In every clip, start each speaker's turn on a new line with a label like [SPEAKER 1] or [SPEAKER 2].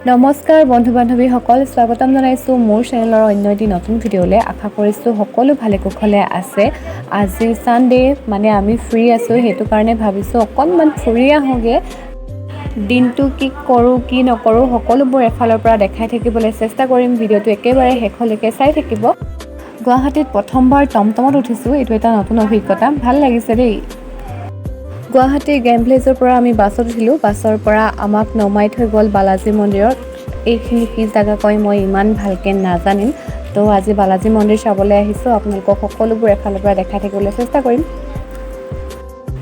[SPEAKER 1] নমস্কাৰ বন্ধু বান্ধৱীসকল, স্বাগতম জনাইছোঁ মোৰ চেনেলৰ অন্য এটি নতুন ভিডিঅ'লৈ। আশা কৰিছোঁ সকলো ভালে কুশলে আছে। আজি ছানডে মানে আমি ফ্ৰী আছোঁ, সেইটো কাৰণে ভাবিছোঁ অকণমান ফুৰি আহোঁগৈ। দিনটো কি কৰোঁ কি নকৰোঁ সকলোবোৰ এফালৰ পৰা দেখাই থাকিবলৈ চেষ্টা কৰিম। ভিডিঅ'টো একেবাৰে শেষলৈকে চাই থাকিব। গুৱাহাটীত প্ৰথমবাৰ টমটমত উঠিছোঁ, এইটো এটা নতুন অভিজ্ঞতা, ভাল লাগিছে দেই। গুৱাহাটীৰ গ্ৰেণ্ড ভিলেজৰ পৰা আমি বাছত উঠিলোঁ। বাছৰ পৰা আমাক নমাই থৈ গ'ল বালাজী মন্দিৰত। এইখিনি কি জেগা কয় মই ইমান ভালকৈ নাজানিম, তো আজি বালাজী মন্দিৰ চাবলৈ আহিছোঁ। আপোনালোকক সকলোবোৰ এফালৰ পৰা দেখাই থাকিবলৈ চেষ্টা কৰিম।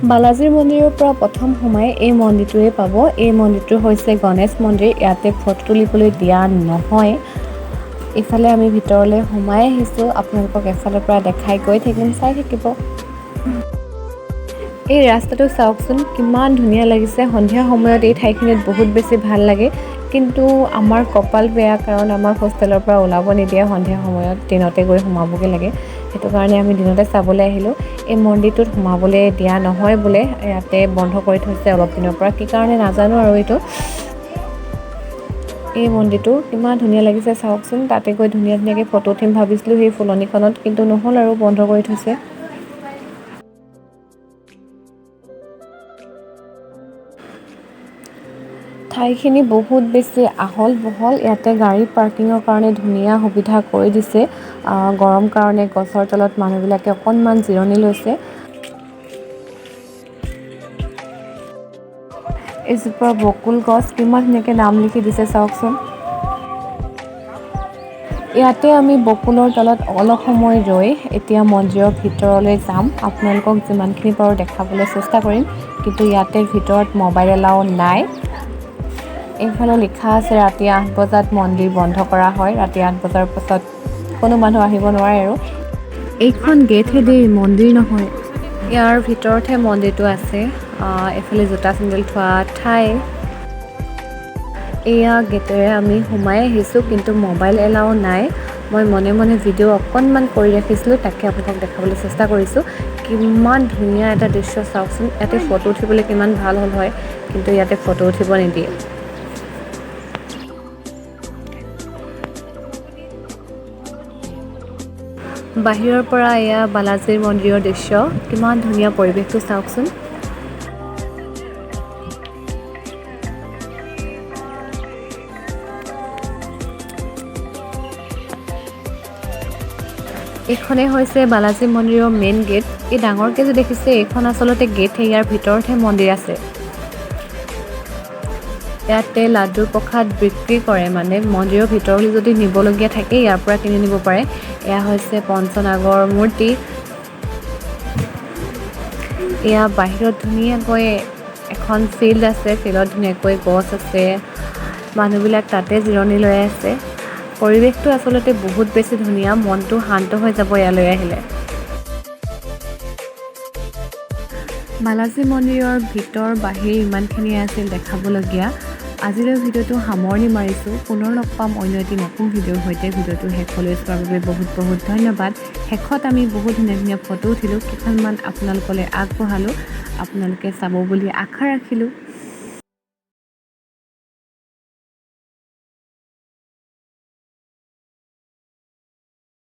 [SPEAKER 1] বালাজীৰ মন্দিৰৰ পৰা প্ৰথম সোমাই এই মন্দিৰটোৱে পাব। এই মন্দিৰটো হৈছে গণেশ মন্দিৰ। ইয়াতে ফটো তুলিবলৈ দিয়া নহয়। ইফালে আমি ভিতৰলৈ সোমাই আহিছোঁ, আপোনালোকক এফালৰ পৰা দেখাই গৈ থাকিম, চাই থাকিব। এই ৰাস্তাটো চাওকচোন কিমান ধুনীয়া লাগিছে। সন্ধিয়া সময়ত এই ঠাইখিনিত বহুত বেছি ভাল লাগে, কিন্তু আমাৰ কপাল বেয়া, কাৰণ আমাৰ হোষ্টেলৰ পৰা ওলাব নিদিয়ে সন্ধিয়া সময়ত, দিনতে গৈ সোমাবগৈ লাগে। সেইটো কাৰণে আমি দিনতে চাবলৈ আহিলোঁ। এই মন্দিৰটোত সোমাবলৈ দিয়া নহয় বোলে, ইয়াতে বন্ধ কৰি থৈছে অলপ দিনৰ পৰা, কি কাৰণে নাজানো আৰু। এই মন্দিৰটো কিমান ধুনীয়া লাগিছে চাওকচোন। তাতে গৈ ধুনীয়াকৈ ফটো উঠিম ভাবিছিলোঁ সেই ফুলনিখনত, কিন্তু নহ'ল আৰু, বন্ধ কৰি থৈছে। ঠাইখিনি বহুত বেছি আহল বহল। ইয়াতে গাড়ী পাৰ্কিঙৰ কাৰণে ধুনীয়া সুবিধা কৰি দিছে। গৰম কাৰণে গছৰ তলত মানুহবিলাকে অকণমান জিৰণি লৈছে। এজোপা বকুল গছ, কিমান ধুনীয়াকৈ নাম লিখি দিছে চাওকচোন। ইয়াতে আমি বকুলৰ তলত অলপ সময় ৰৈ এতিয়া মন্দিৰৰ ভিতৰলৈ যাম। আপোনালোকক যিমানখিনি পাৰোঁ দেখাবলৈ চেষ্টা কৰিম, কিন্তু ইয়াতে ভিতৰত মোবাইল এলাও নাই। এইফালে লিখা আছে ৰাতি 8 বজাত মন্দিৰ বন্ধ কৰা হয়। ৰাতি 8 বজাৰ পাছত কোনো মানুহ আহিব নোৱাৰে আৰু। এইখন গেটহে দেই, মন্দিৰ নহয়। ইয়াৰ ভিতৰতহে মন্দিৰটো আছে। এইফালে জোতা চেণ্ডেল থোৱা ঠাই। এয়া গেটেৰে আমি সোমাই আহিছোঁ, কিন্তু মোবাইল এলাও নাই। মই মনে মনে ভিডিঅ' অকণমান কৰি ৰাখিছিলোঁ, তাকে আপোনালোকক দেখাবলৈ চেষ্টা কৰিছোঁ। কিমান ধুনীয়া এটা দৃশ্য চাওকচোন। ইয়াতে ফটো উঠিবলৈ কিমান ভাল হ'ল হয়, কিন্তু ইয়াতে ফটো উঠিব নিদিয়ে। বাহিৰৰ পৰা এয়া বালাজীৰ মন্দিৰৰ দৃশ্য, কিমান ধুনীয়া পৰিৱেশটো চাওকচোন। এইখনেই হৈছে বালাজী মন্দিৰৰ মেইন গেট। এই ডাঙৰকৈ যে দেখিছে, এইখন আচলতে গেট, ইয়াৰ ভিতৰতহে মন্দিৰ আছে। ইয়াতে লাডু প্ৰসাদ বিক্ৰী কৰে, মানে মন্দিৰৰ ভিতৰলৈ যদি নিবলগীয়া থাকে ইয়াৰ পৰা কিনি নিব পাৰে। এয়া হৈছে পঞ্চনাগৰ মূৰ্তি। এয়া বাহিৰত ধুনীয়াকৈ এখন ফিল্ড আছে, ফিল্ডত ধুনীয়াকৈ গছ আছে, মানুহবিলাক তাতে জিৰণি লৈ আছে। পৰিৱেশটো আচলতে বহুত বেছি ধুনীয়া, মনটো শান্ত হৈ যাব ইয়ালৈ আহিলে। বালাজী মন্দিৰৰ ভিতৰ বাহিৰ ইমানখিনি আছিল দেখাবলগীয়া। আজিলৈ ভিডিঅ'টো সামৰণি মাৰিছোঁ। পুনৰ লগ পাম অন্য এটি নতুন ভিডিঅ'ৰ সৈতে। ভিডিঅ'টো শেষলৈ চোৱাৰ বাবে বহুত বহুত ধন্যবাদ। শেষত আমি বহুত ধুনীয়া ধুনীয়া ফটো উঠিলোঁ, কেইখনমান আপোনালোকলৈ আগবঢ়ালোঁ। আপোনালোকে চাব বুলি আশা ৰাখিলোঁ।